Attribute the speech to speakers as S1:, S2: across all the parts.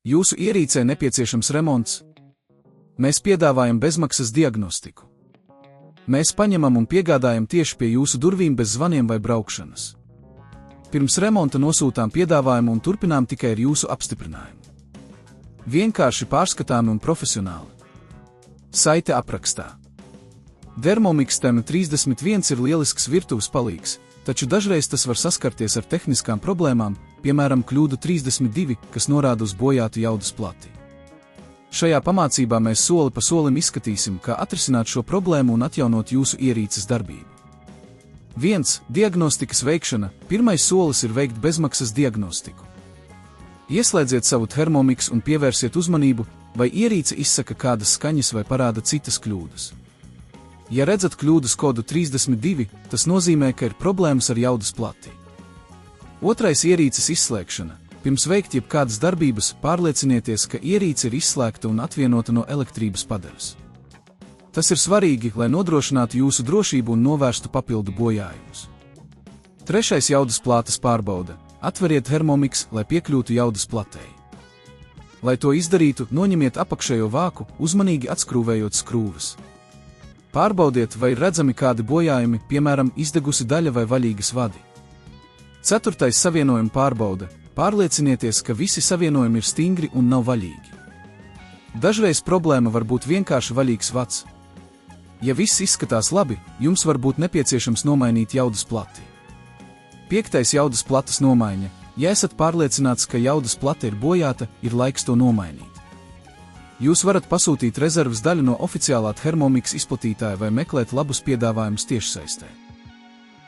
S1: Jūsu ierīcē nepieciešams remonts? Mēs piedāvājam bezmaksas diagnostiku. Mēs paņemam un piegādājam tieši pie jūsu durvīm bez zvaniem vai braukšanas. Pirms remonta nosūtām piedāvājumu un turpinām tikai ar jūsu apstiprinājumu. Vienkārši pārskatāmi un profesionāli. Saite aprakstā. Thermomix TM31 ir lielisks virtuves palīgs, taču dažreiz tas var saskarties ar tehniskām problēmām, piemēram kļūdu 32, kas norāda uz bojātu jaudas plati. Šajā pamācībā mēs soli pa solim izskatīsim, kā atrisināt šo problēmu un atjaunot jūsu ierīces darbību. 1. Diagnostikas veikšana. Pirmais solis ir veikt bezmaksas diagnostiku. Ieslēdziet savu Thermomix un pievērsiet uzmanību, vai ierīce izsaka kādas skaņas vai parāda citas kļūdas. Ja redzat kļūdas kodu 32, tas nozīmē, ka ir problēmas ar jaudas plati. 2. Ierīces izslēgšana. Pirms veikt jebkādas darbības, pārliecinieties, ka ierīce ir izslēgta un atvienota no elektrības padaras. Tas ir svarīgi, lai nodrošinātu jūsu drošību un novērstu papildu bojājumus. 3. Jaudas plātes pārbaude. Atveriet Thermomix, lai piekļūtu jaudas platei. Lai to izdarītu, noņemiet apakšējo vāku, uzmanīgi atskrūvējot skrūves. Pārbaudiet, vai ir redzami kādi bojājumi, piemēram, izdegusi daļa vai vaļīgas vadi. 4. Savienojuma pārbaude. Pārliecinieties, ka visi savienojumi ir stingri un nav vaļīgi. Dažreiz problēma var būt vienkārši vaļīgs vads. Ja viss izskatās labi, jums var būt nepieciešams nomainīt jaudas plati. 5. Jaudas plates nomaiņa. Ja esat pārliecināts, ka jaudas plate ir bojāta, ir laiks to nomainīt. Jūs varat pasūtīt rezerves daļu no oficiālā Thermomix izplatītāja vai meklēt labus piedāvājumus tiešsaistē.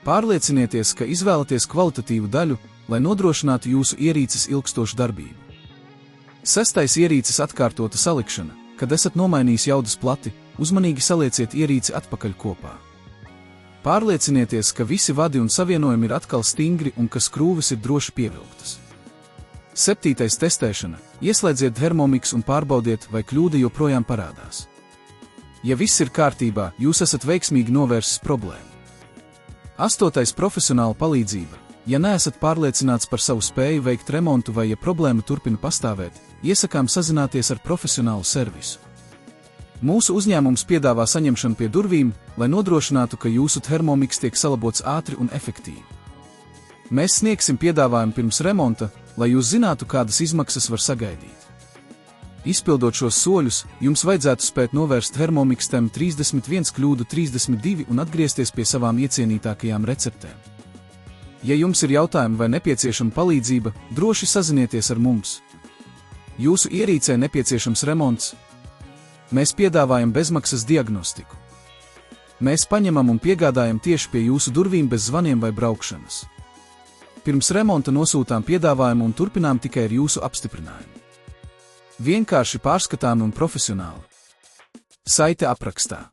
S1: Pārliecinieties, ka izvēlaties kvalitatīvu daļu, lai nodrošinātu jūsu ierīces ilgstošu darbību. 6. Ierīces atkārtota salikšana. Kad esat nomainījis jaudas plati, uzmanīgi salieciet ierīci atpakaļ kopā. Pārliecinieties, ka visi vadi un savienojumi ir atkal stingri un ka skrūves ir droši pievilktas. 7. Testēšana. Ieslēdziet Thermomix un pārbaudiet, vai kļūda joprojām parādās. Ja viss ir kārtībā, jūs esat veiksmīgi novērsis problēmu. 8. Profesionāla palīdzība. Ja neesat pārliecināts par savu spēju veikt remontu vai ja problēma turpina pastāvēt, iesakām sazināties ar profesionālu servisu. Mūsu uzņēmums piedāvā saņemšanu pie durvīm, lai nodrošinātu, ka jūsu Thermomix tiek salabots ātri un efektīvi. Mēs sniegsim piedāvājumu pirms remonta, lai jūs zinātu, kādas izmaksas var sagaidīt. Izpildot šos soļus, jums vajadzētu spēt novērst Thermomix TM31 kļūdu 32 un atgriezties pie savām iecienītākajām receptēm. Ja jums ir jautājumi vai nepieciešama palīdzība, droši sazinieties ar mums. Jūsu ierīcē nepieciešams remonts? Mēs piedāvājam bezmaksas diagnostiku. Mēs paņemam un piegādājam tieši pie jūsu durvīm bez zvaniem vai braukšanas. Pirms remonta nosūtām piedāvājumu un turpinām tikai ar jūsu apstiprinājumu. Vienkārši pārskatāmi un profesionāli. Saite aprakstā.